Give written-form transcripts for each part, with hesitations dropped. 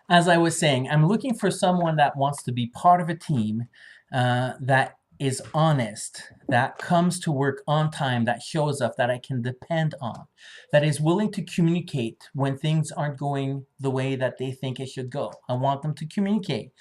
As I was saying, I'm looking for someone that wants to be part of a team, that is honest, that comes to work on time, that shows up, that I can depend on, that is willing to communicate when things aren't going the way that they think it should go. I want them to communicate,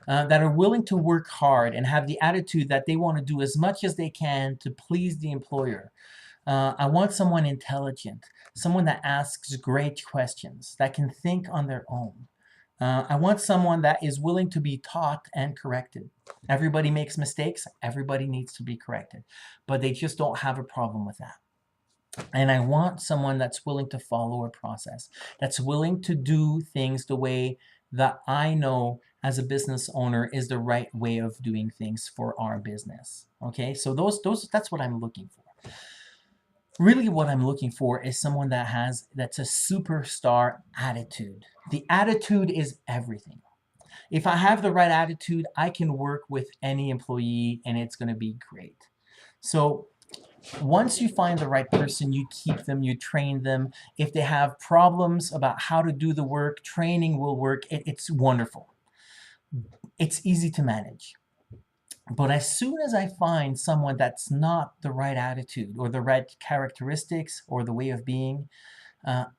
that are willing to work hard and have the attitude that they want to do as much as they can to please the employer. I want someone intelligent, someone that asks great questions, that can think on their own. I want someone that is willing to be taught and corrected. Everybody makes mistakes. Everybody needs to be corrected, but they just don't have a problem with that. And I want someone that's willing to follow a process, that's willing to do things the way that I know as a business owner is the right way of doing things for our business. Okay, so that's what I'm looking for. Really what I'm looking for is someone that's a superstar attitude. The attitude is everything. If I have the right attitude, I can work with any employee and it's going to be great. So once you find the right person, you keep them, you train them. If they have problems about how to do the work, training will work. It's wonderful. It's easy to manage. But as soon as I find someone that's not the right attitude or the right characteristics or the way of being,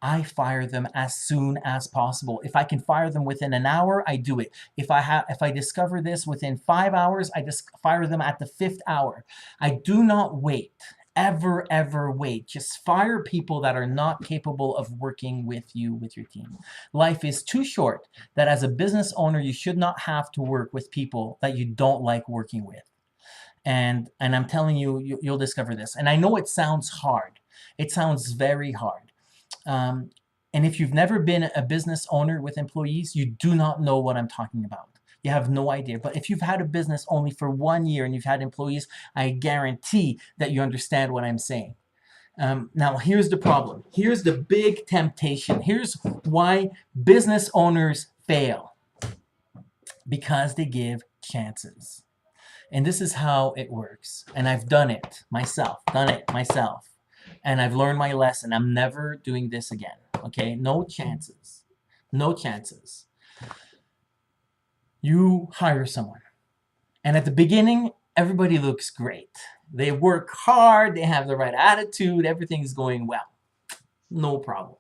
I fire them as soon as possible. If I can fire them within an hour, I do it. If I discover this within 5 hours, I just fire them at the fifth hour. I do not wait. Ever wait. Just fire people that are not capable of working with you, with your team. Life is too short that as a business owner, you should not have to work with people that you don't like working with. And I'm telling you, you'll discover this. And I know it sounds hard. It sounds very hard. Um, and if you've never been a business owner with employees, you do not know what I'm talking about. You have no idea. But if you've had a business only for 1 year and you've had employees, I guarantee that you understand what I'm saying. Now, here's the problem. Here's the big temptation. Here's why business owners fail. Because they give chances. And this is how it works. And I've done it myself. And I've learned my lesson. I'm never doing this again. Okay? No chances. No chances. You hire someone. And at the beginning, everybody looks great. They work hard, they have the right attitude, everything's going well. No problem.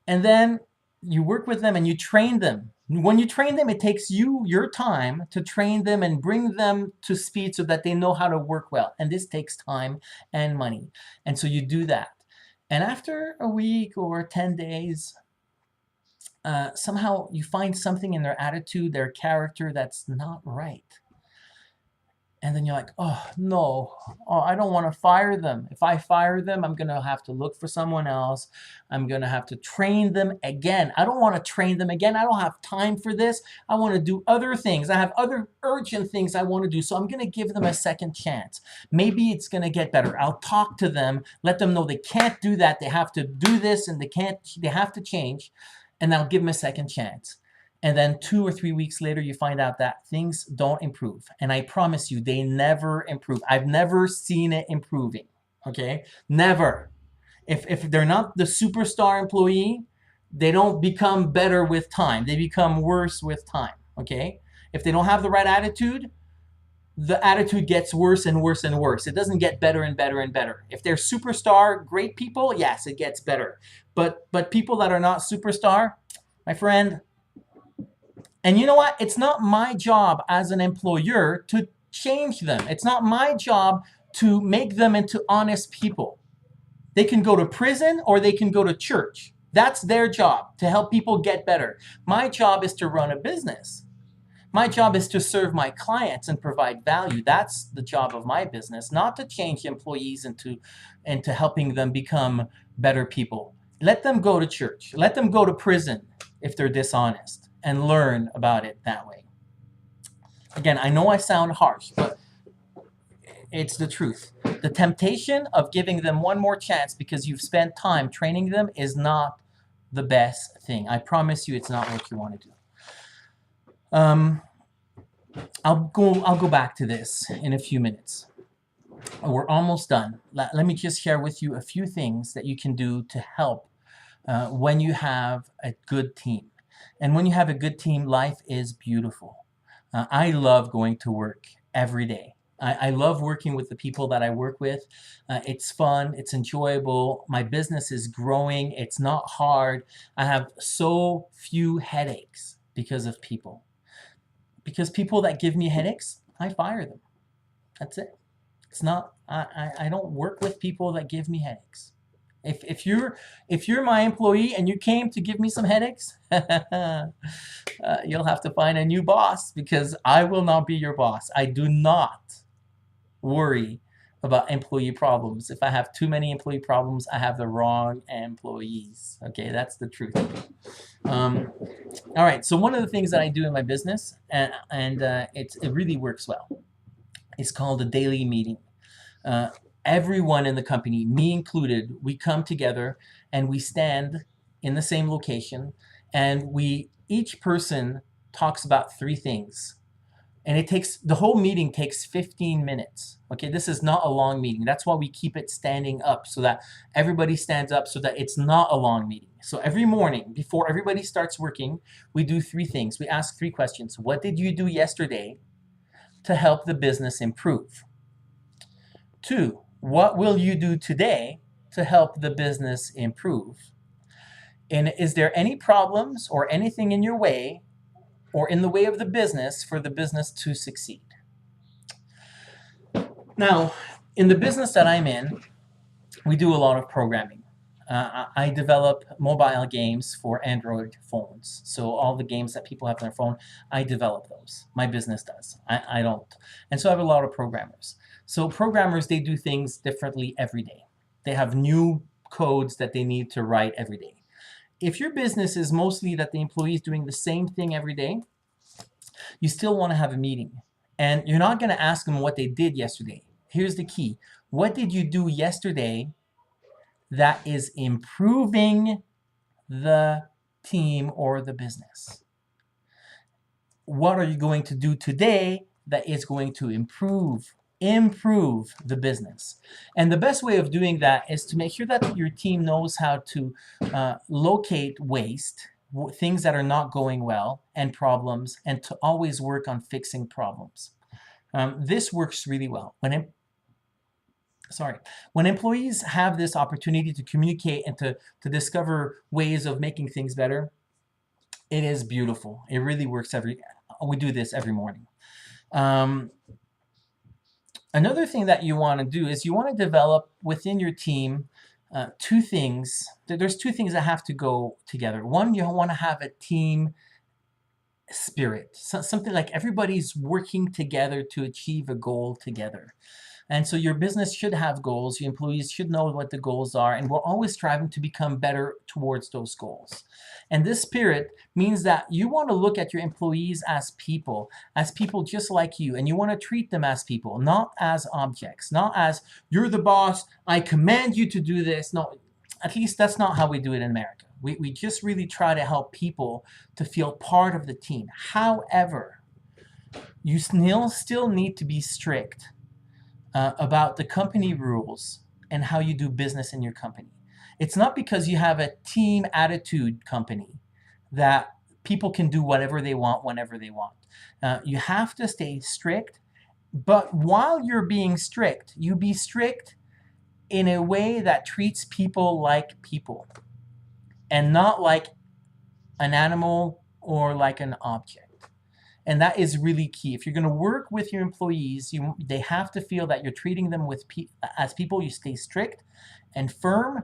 And then you work with them and you train them. When you train them, it takes you your time to train them and bring them to speed so that they know how to work well. And this takes time and money. And so you do that. And after a week or 10 days, somehow you find something in their attitude, their character that's not right. And then you're like, oh, no, oh, I don't want to fire them. If I fire them, I'm going to have to look for someone else. I'm going to have to train them again. I don't want to train them again. I don't have time for this. I want to do other things. I have other urgent things I want to do. So I'm going to give them a second chance. Maybe it's going to get better. I'll talk to them, let them know they can't do that. They have to do this and they have to change. And I'll give them a second chance. And then 2 or 3 weeks later, you find out that things don't improve. And I promise you, they never improve. I've never seen it improving, okay? Never. If they're not the superstar employee, they don't become better with time. They become worse with time, okay? If they don't have the right attitude, the attitude gets worse and worse and worse. It doesn't get better and better and better. If they're superstar, great people, yes, it gets better. But people that are not superstar, my friend, and you know what? It's not my job as an employer to change them. It's not my job to make them into honest people. They can go to prison or they can go to church. That's their job, to help people get better. My job is to run a business. My job is to serve my clients and provide value. That's the job of my business, not to change employees into helping them become better people. Let them go to church. Let them go to prison if they're dishonest and learn about it that way. Again, I know I sound harsh, but it's the truth. The temptation of giving them one more chance because you've spent time training them is not the best thing. I promise you it's not what you want to do. I'll go back to this in a few minutes. We're almost done. Let me just share with you a few things that you can do to help when you have a good team. And when you have a good team, life is beautiful. I love going to work every day. I love working with the people that I work with. It's fun, it's enjoyable. My business is growing, it's not hard. I have so few headaches because of people. Because people that give me headaches, I fire them. That's it. It's not, I don't work with people that give me headaches. If you're my employee and you came to give me some headaches, you'll have to find a new boss because I will not be your boss. I do not worry about employee problems. If I have too many employee problems, I have the wrong employees. Okay, that's the truth. All right, so one of the things that I do in my business, and it really works well, is called a daily meeting. Everyone in the company, me included, we come together and we stand in the same location, and each person talks about 3 things. And the whole meeting takes 15 minutes. Okay, this is not a long meeting. That's why we keep it standing up, so that everybody stands up, so that it's not a long meeting. So every morning, before everybody starts working, we do 3 things. We ask 3 questions. What did you do yesterday to help the business improve? 2, what will you do today to help the business improve? And is there any problems or anything in your way or in the way of the business for the business to succeed? Now, in the business that I'm in, we do a lot of programming. I develop mobile games for Android phones. So all the games that people have on their phone, I develop those. My business does. I don't. And so I have a lot of programmers. So programmers, they do things differently every day. They have new codes that they need to write every day. If your business is mostly that the employee is doing the same thing every day, you still want to have a meeting. And you're not going to ask them what they did yesterday. Here's the key. What did you do yesterday that is improving the team or the business? What are you going to do today that is going to improve the business? And the best way of doing that is to make sure that your team knows how to locate waste, things that are not going well, and problems, and to always work on fixing problems. This works really well. When employees have this opportunity to communicate and to discover ways of making things better, it is beautiful. It really works we do this every morning. Another thing that you want to do is you want to develop within your team 2 things. There's 2 things that have to go together. One, you want to have a team spirit, something like everybody's working together to achieve a goal together. And so your business should have goals. Your employees should know what the goals are, and we're always striving to become better towards those goals. And this spirit means that you want to look at your employees as people just like you, and you want to treat them as people, not as objects, not as you're the boss, I command you to do this. No, at least that's not how we do it in America. We just really try to help people to feel part of the team. However, you still need to be strict about the company rules and how you do business in your company. It's not because you have a team attitude company that people can do whatever they want whenever they want. You have to stay strict, but while you're being strict, you be strict in a way that treats people like people and not like an animal or like an object. And that is really key. If you're going to work with your employees, they have to feel that you're treating them as people. You stay strict and firm,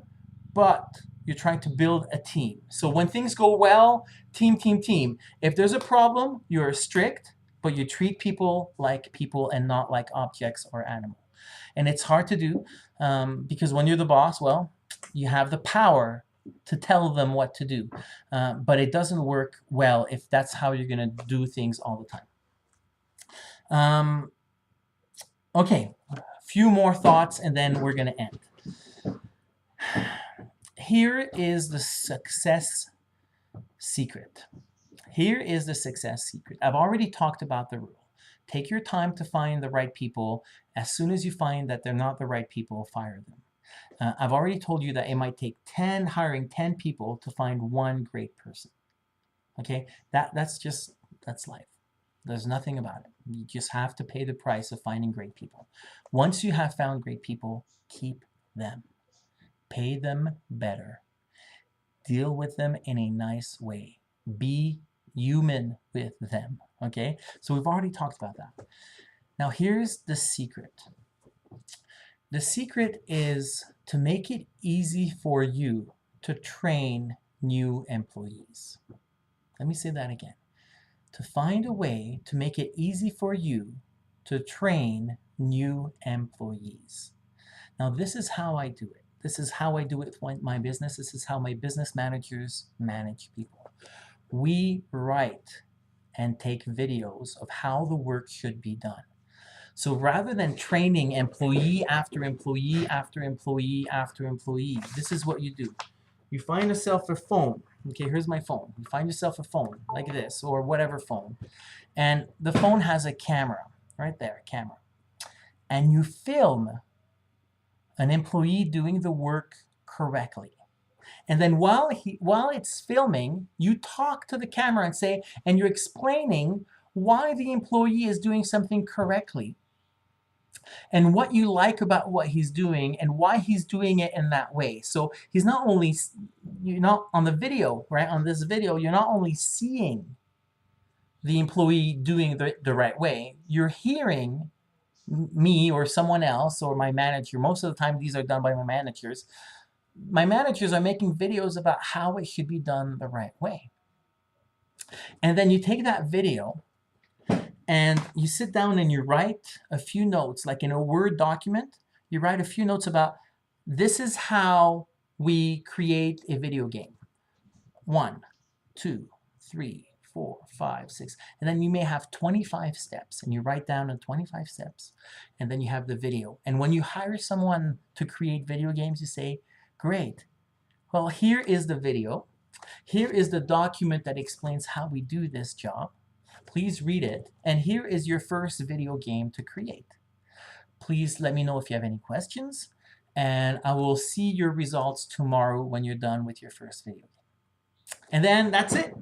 but you're trying to build a team. So when things go well, team. If there's a problem, you're strict, but you treat people like people and not like objects or animals. And it's hard to do because when you're the boss, well, you have the power to tell them what to do. But it doesn't work well if that's how you're going to do things all the time. Okay, a few more thoughts and then we're going to end. Here is the success secret. I've already talked about the rule. Take your time to find the right people. As soon as you find that they're not the right people, fire them. I've already told you that it might take hiring 10 people to find one great person. Okay, that's life. There's nothing about it. You just have to pay the price of finding great people. Once you have found great people, keep them. Pay them better. Deal with them in a nice way. Be human with them. Okay, so we've already talked about that. Now here's the secret. The secret is to make it easy for you to train new employees. Let me say that again. To find a way to make it easy for you to train new employees. Now, this is how I do it. This is how I do it with my business. This is how my business managers manage people. We write and take videos of how the work should be done. So rather than training employee after employee after employee after employee, this is what you do. You find yourself a phone. Okay, here's my phone. You find yourself a phone like this or whatever phone. And the phone has a camera, right there, camera. And you film an employee doing the work correctly. And then while it's filming, you talk to the camera and say, and you're explaining why the employee is doing something correctly and what you like about what he's doing and why he's doing it in that way. So he's not only, you're not on the video, right? On this video, you're not only seeing the employee doing the right way, you're hearing me or someone else or my manager. Most of the time, these are done by my managers. My managers are making videos about how it should be done the right way. And then you take that video and you sit down and you write a few notes, like in a Word document, you write a few notes about this is how we create a video game. 1, 2, 3, 4, 5, 6. And then you may have 25 steps and you write down the 25 steps and then you have the video. And when you hire someone to create video games, you say, great. Well, here is the video. Here is the document that explains how we do this job. Please read it. And here is your first video game to create. Please let me know if you have any questions. And I will see your results tomorrow when you're done with your first video game. And then that's it.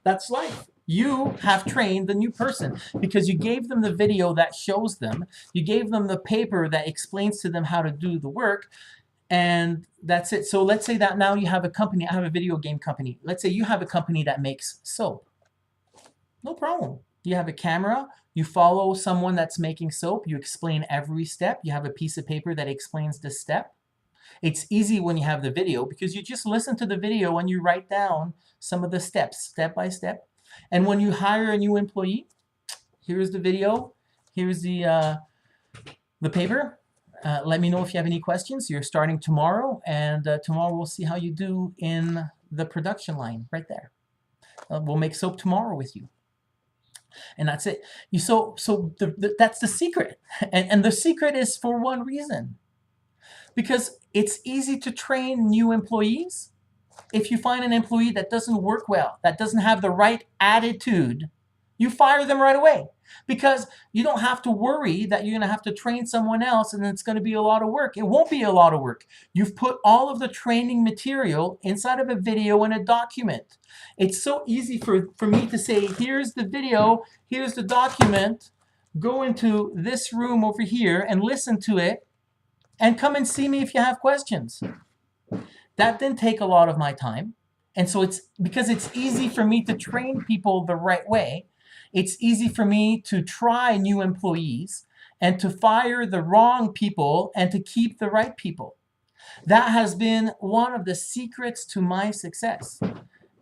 That's life. You have trained the new person because you gave them the video that shows them. You gave them the paper that explains to them how to do the work. And that's it. So let's say that now you have a company. I have a video game company. Let's say you have a company that makes soap. No problem. You have a camera. You follow someone that's making soap. You explain every step. You have a piece of paper that explains the step. It's easy when you have the video because you just listen to the video and you write down some of the steps, step by step. And when you hire a new employee, here's the video. Here's the paper. Let me know if you have any questions. You're starting tomorrow, and tomorrow we'll see how you do in the production line right there. We'll make soap tomorrow with you. And that's it. That's the secret. And the secret is for one reason. Because it's easy to train new employees. If you find an employee that doesn't work well, that doesn't have the right attitude, you fire them right away. Because you don't have to worry that you're going to have to train someone else and it's going to be a lot of work. It won't be a lot of work. You've put all of the training material inside of a video and a document. It's so easy for me to say, here's the video, here's the document, go into this room over here and listen to it and come and see me if you have questions. That didn't take a lot of my time. And so it's because it's easy for me to train people the right way. It's easy for me to try new employees and to fire the wrong people and to keep the right people. That has been one of the secrets to my success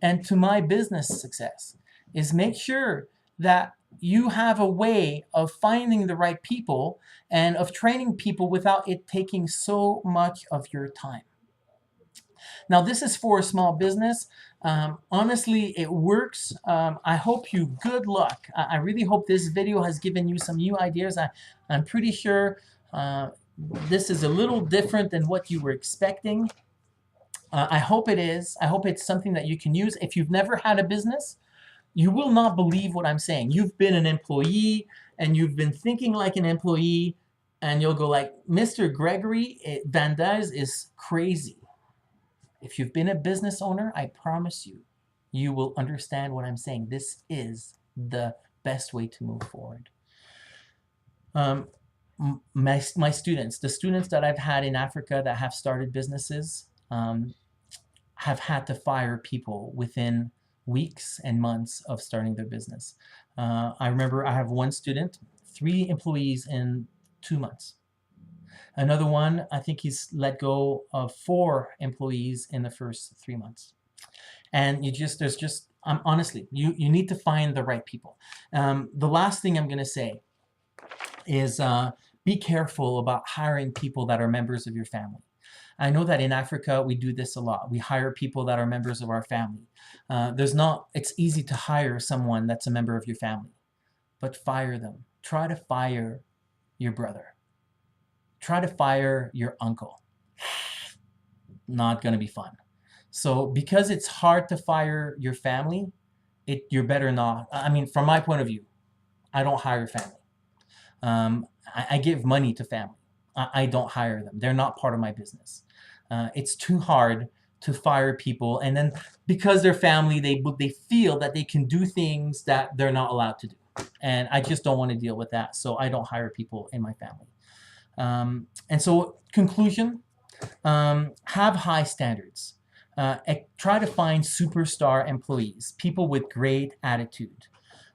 and to my business success, is make sure that you have a way of finding the right people and of training people without it taking so much of your time. Now, this is for a small business. Honestly, it works. I hope you good luck. I really hope this video has given you some new ideas. I'm pretty sure this is a little different than what you were expecting. I hope it is. I hope it's something that you can use. If you've never had a business, you will not believe what I'm saying. You've been an employee and you've been thinking like an employee, and you'll go like, Mr. Gregory Vandez is crazy. If you've been a business owner, I promise you, you will understand what I'm saying. This is the best way to move forward. My students, the students that I've had in Africa that have started businesses, have had to fire people within weeks and months of starting their business. I remember I have one student, 3 employees in 2 months. Another one, I think he's let go of 4 employees in the first 3 months. And honestly, you need to find the right people. The last thing I'm going to say is be careful about hiring people that are members of your family. I know that in Africa, we do this a lot. We hire people that are members of our family. It's easy to hire someone that's a member of your family, but fire them. Try to fire your brother. Try to fire your uncle. Not going to be fun. So because it's hard to fire your family, you're better not. I mean, from my point of view, I don't hire family. I give money to family. I don't hire them. They're not part of my business. It's too hard to fire people, and then because they're family, they feel that they can do things that they're not allowed to do, and I just don't want to deal with that. So I don't hire people in my family. And so, conclusion: have high standards. Try to find superstar employees, people with great attitude.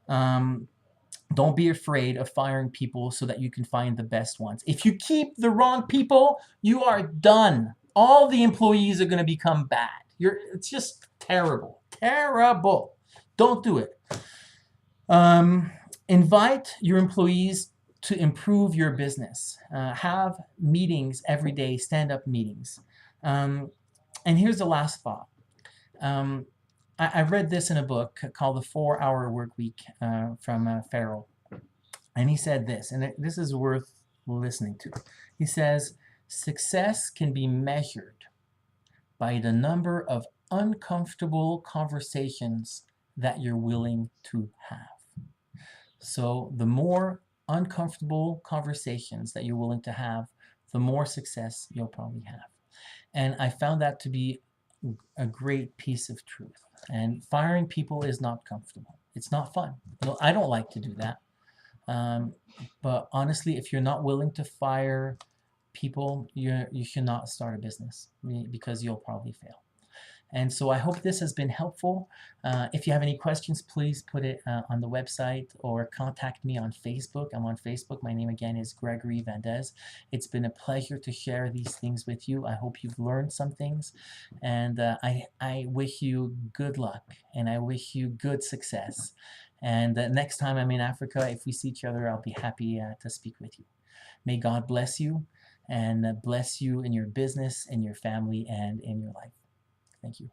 Don't be afraid of firing people so that you can find the best ones. If you keep the wrong people, you are done. All the employees are going to become bad. It's just terrible. Terrible. Don't do it. Invite your employees to improve your business. Have meetings every day, stand-up meetings. And here's the last thought. I read this in a book called The 4-Hour Workweek from Farrell. And he said this, and this is worth listening to. He says, success can be measured by the number of uncomfortable conversations that you're willing to have. So the more uncomfortable conversations that you're willing to have, the more success you'll probably have. And I found that to be a great piece of truth. And firing people is not comfortable. It's not fun. I don't like to do that. But honestly, if you're not willing to fire people, you should not start a business because you'll probably fail. And so I hope this has been helpful. If you have any questions, please put it on the website or contact me on Facebook. I'm on Facebook. My name again is Gregory Vandez. It's been a pleasure to share these things with you. I hope you've learned some things. And I wish you good luck and I wish you good success. And next time I'm in Africa, if we see each other, I'll be happy to speak with you. May God bless you and bless you in your business, in your family, and in your life. Thank you.